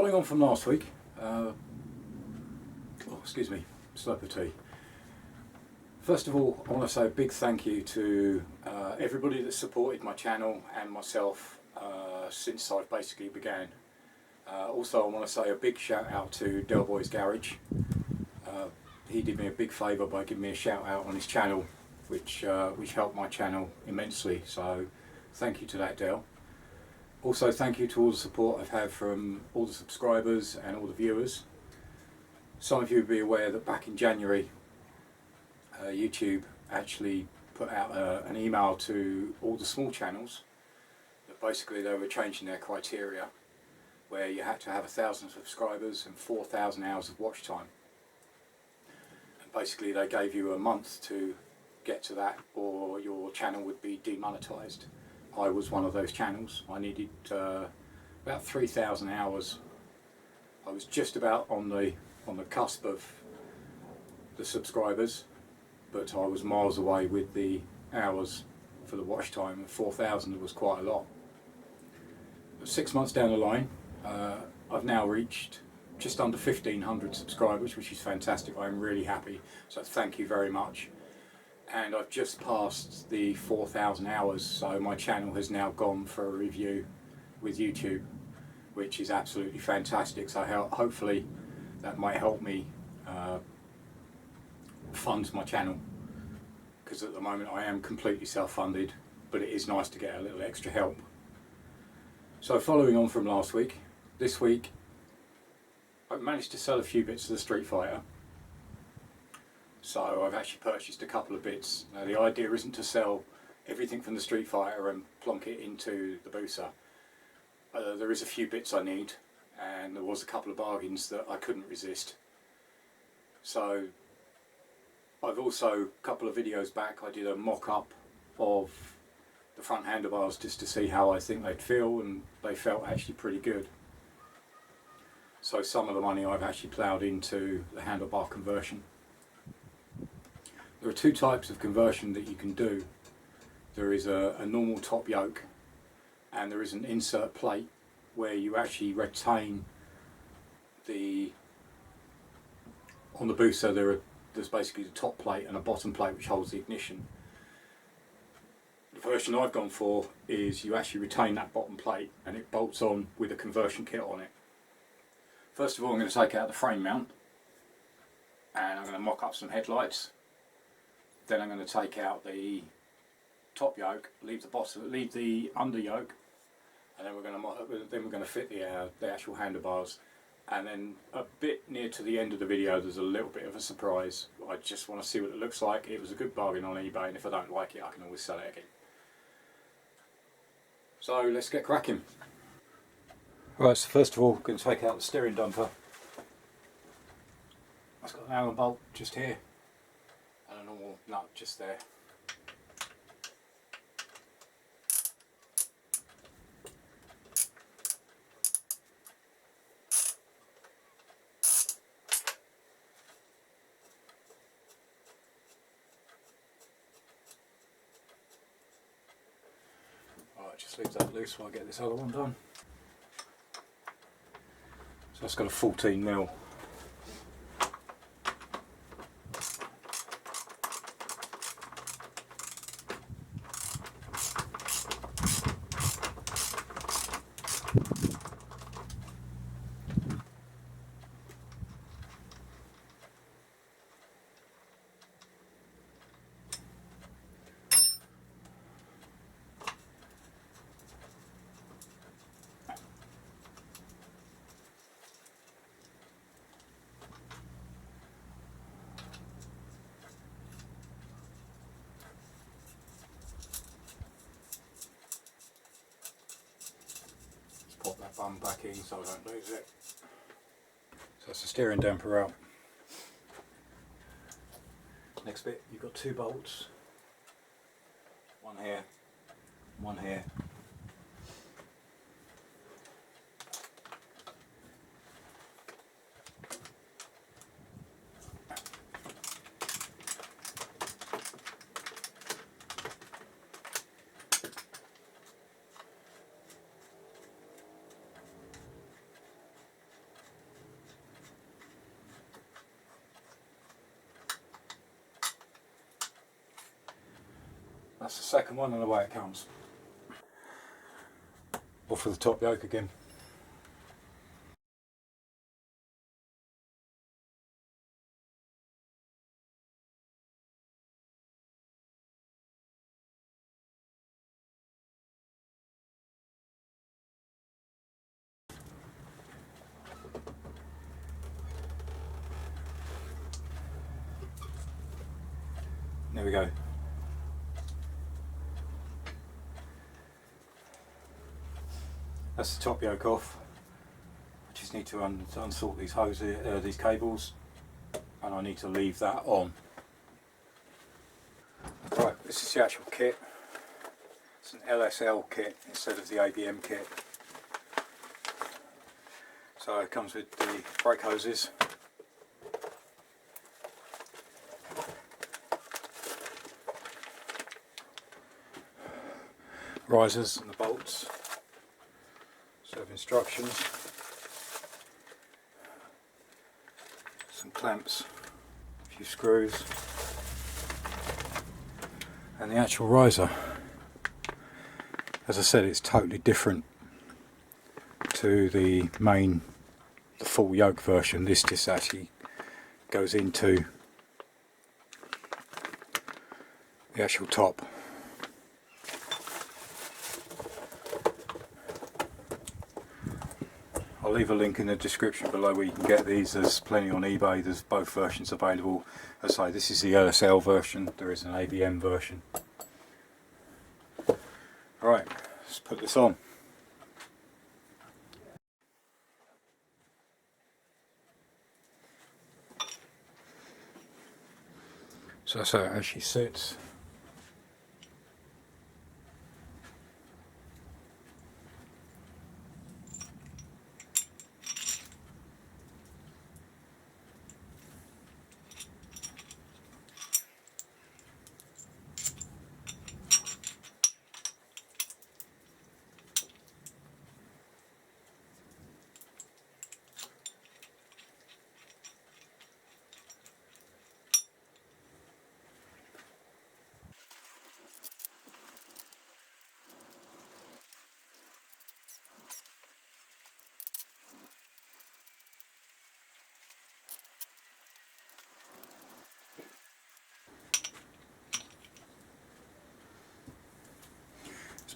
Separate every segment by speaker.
Speaker 1: Following on from last week, excuse me, slurp of tea. First of all, I want to say a big thank you to everybody that supported my channel and myself since I've basically began. Also, I want to say a big shout out to Del Boy's Garage. He did me a big favour by giving me a shout out on his channel, which helped my channel immensely. So thank you to that, Del. Also, thank you to all the support I've had from all the subscribers and all the viewers. Some of you will be aware that back in January, YouTube actually put out an email to all the small channels that basically they were changing their criteria, where you had to have 1,000 subscribers and 4,000 hours of watch time. And basically they gave you a month to get to that, or your channel would be demonetized. I was one of those channels. I needed about 3,000 hours. I was just about on the cusp of the subscribers, but I was miles away with the hours for the watch time. 4,000 was quite a lot. 6 months down the line, I've now reached just under 1,500 subscribers, which is fantastic. I'm really happy, so thank you very much. And I've just passed the 4,000 hours, so my channel has now gone for a review with YouTube, which is absolutely fantastic. So hopefully that might help me fund my channel, because at the moment I am completely self-funded, but it is nice to get a little extra help. So following on from last week, this week I managed to sell a few bits of the Street Fighter. So I've actually purchased a couple of bits. Now the idea isn't to sell everything from the Street Fighter and plonk it into the Busa. There is a few bits I need, and there was a couple of bargains that I couldn't resist. So I've also, a couple of videos back, I did a mock-up of the front handlebars just to see how I think they'd feel, and they felt actually pretty good. So some of the money I've actually ploughed into the handlebar conversion. There are two types of conversion that you can do. There is a normal top yoke, and there is an insert plate where you actually retain on the Busa there's basically the top plate and a bottom plate which holds the ignition. The version I've gone for is you actually retain that bottom plate and it bolts on with a conversion kit on it. First of all, I'm going to take out the frame mount, and I'm going to mock up some headlights. Then I'm going to take out the top yoke, leave the under yoke, and then we're going to fit the actual handlebars. And then a bit near to the end of the video, there's a little bit of a surprise. I just want to see what it looks like. It was a good bargain on eBay, and if I don't like it, I can always sell it again. So let's get cracking. Right, so first of all, I'm going to take out the steering dumper. It's got an Allen bolt just here, and a normal nut just there. Alright, just leave that loose while I get this other one done. So that's got a 14mm. Pop that bum back in so I don't lose it. So that's the steering damper out. Next bit, you've got two bolts. One here, one here. That's the second one and away it comes. Off for the top yoke again. There we go. That's the top yoke off. I just need to unsort these hoses, these cables, and I need to leave that on. Right, this is the actual kit. It's an LSL kit instead of the ABM kit. So it comes with the brake hoses, risers and the bolts, set of instructions, some clamps, a few screws, and the actual riser. As I said, it's totally different to the full yoke version. This just actually goes into the actual top. I'll leave a link in the description below where you can get these. There's plenty on eBay. There's both versions available. As I say, this is the LSL version. There is an ABM version. Alright, let's put this on. So that's how it actually sits.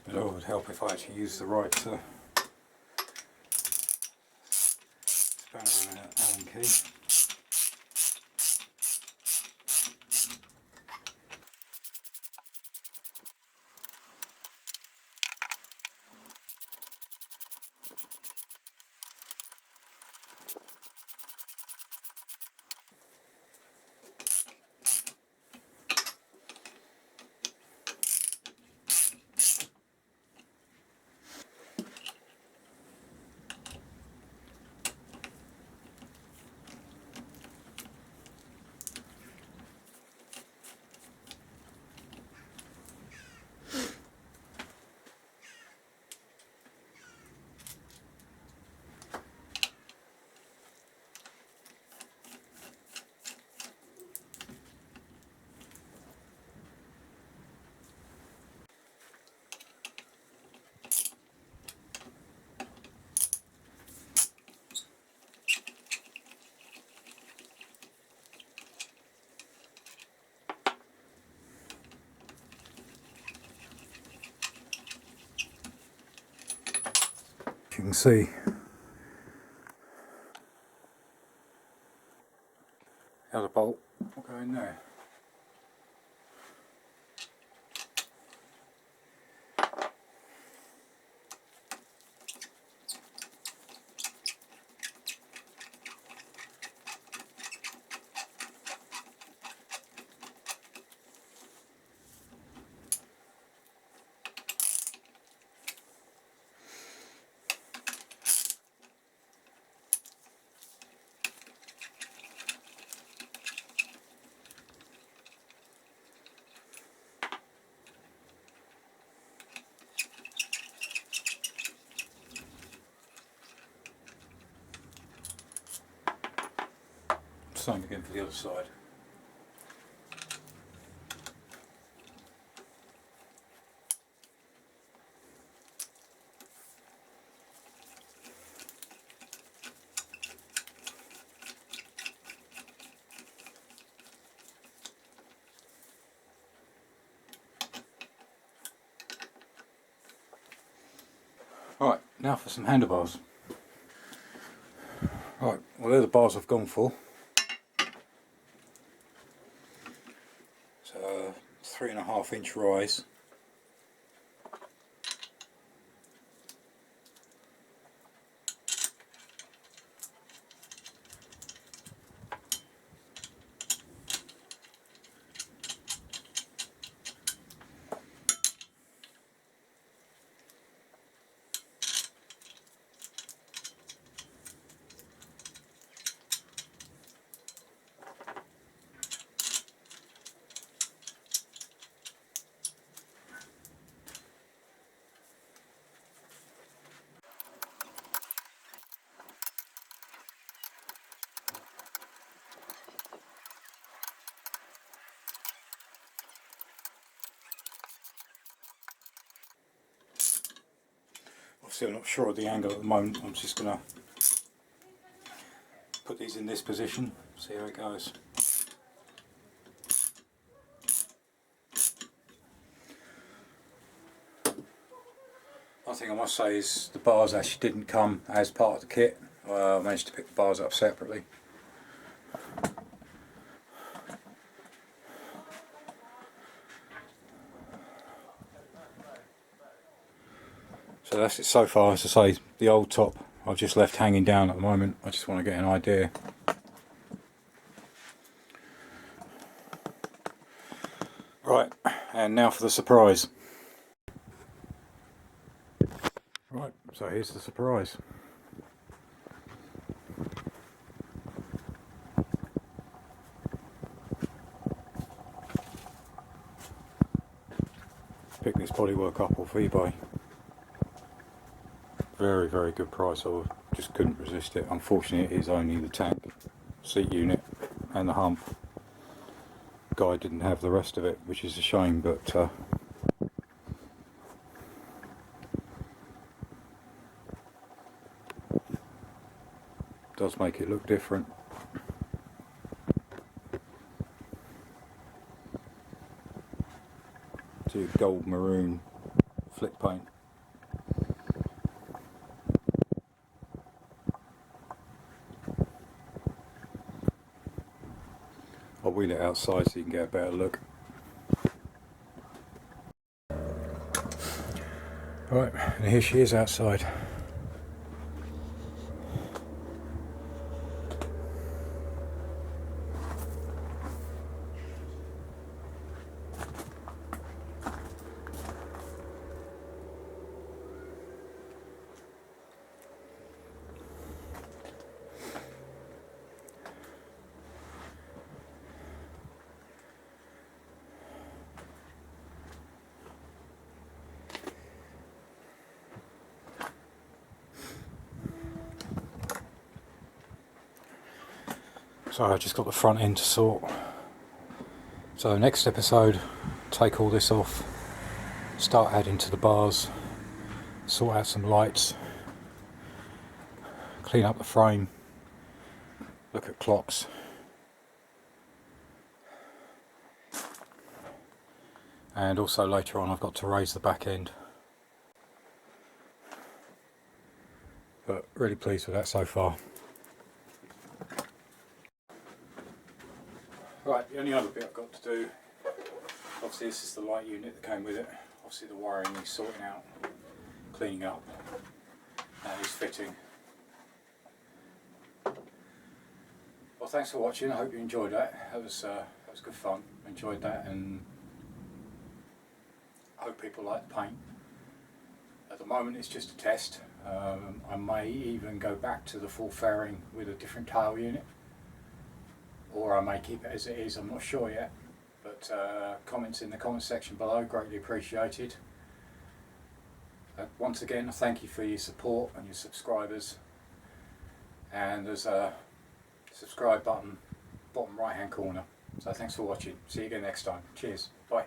Speaker 1: But it would help if I actually use the right spanner and an Allen key. You can see the other bolt will go in there. Same again for the other side. now for some handlebars. Right, well they're the bars I've gone for. So 3.5 inch rise. Obviously I'm not sure of the angle at the moment. I'm just going to put these in this position, see how it goes. One thing I must say is the bars actually didn't come as part of the kit. I managed to pick the bars up separately. So that's it so far. As I say, the old top I've just left hanging down at the moment. I just want to get an idea. Right, and now for the surprise. Right, so here's the surprise. Picked this bodywork up off eBay. Very, very good price. I just couldn't resist it. Unfortunately, it is only the tank, seat unit, and the hump. Guy didn't have the rest of it, which is a shame, but does make it look different. To gold maroon flick paint. I'll wheel it outside so you can get a better look. Right, and here she is outside. So I've just got the front end to sort. So next episode, take all this off, start adding to the bars, sort out some lights, clean up the frame, look at clocks. And also later on I've got to raise the back end. But really pleased with that so far. Right, the only other bit I've got to do, obviously this is the light unit that came with it. Obviously the wiring is sorting out, cleaning up, and is fitting. Well, thanks for watching. I hope you enjoyed that. That was good fun. Enjoyed that, and I hope people like the paint. At the moment it's just a test. I may even go back to the full fairing with a different tail unit, or I may keep it as it is. I'm not sure yet, but comments in the comment section below, greatly appreciated. Once again, thank you for your support and your subscribers, and there's a subscribe button bottom right hand corner. So thanks for watching. See you again next time. Cheers. Bye.